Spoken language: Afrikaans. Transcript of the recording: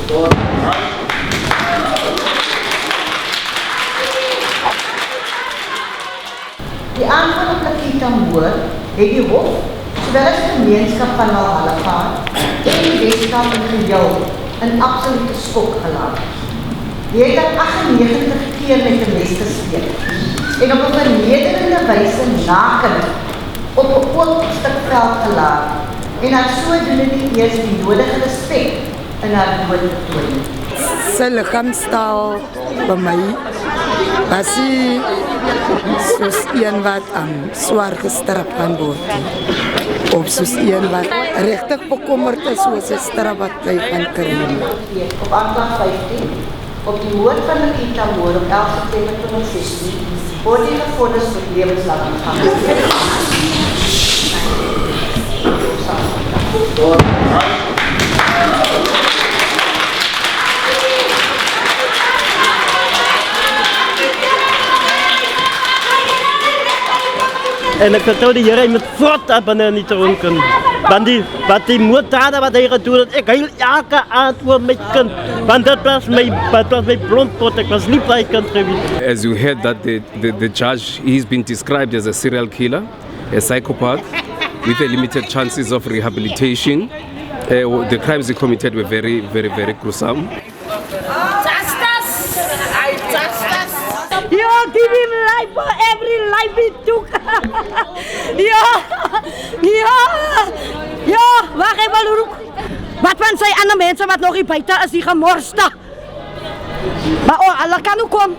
Die aanval op Lakita Moore het die Hof, sowel as gemeenskap van Valhalla en die Weskaap in geheel in absolute skok gelaat. Die het dan 98 keer met 'n mes gesteek en op 'n vernederende wyse nakend op 'n oop stuk veld gelaat en haar sodoende nie eers die nodige respek in haar dood betoon. Sy liggaamstaal by my was sy soos een wat swaar gestrap kan word. Of soos een wat regtig bekommerd is oor sy straf wat hy gaan kry. Op aanklag 15, op die moord van Lakita Moore op 11 September 2016, word die gevonnis tot lewenslang gevangenisstraf. En ik vertrouw de Heer, hij moet voortaan wanneer niet dronken. Want wat die moorddaden wat hij gedaan heeft, ik heel elke antwoord met kind. Want dat was mijn blondpot, ik was niet bij kind geweest. As you heard that the judge, he's been described as a serial killer, a psychopath, with a limited chances of rehabilitation. The crimes he committed were very, very, very gruesome. Yo, give him life for every life he took. Wacht even, Luruk. Wat van sy ander mense wat nog hier buite is, die gemorste. Maar Allah kan ook kom.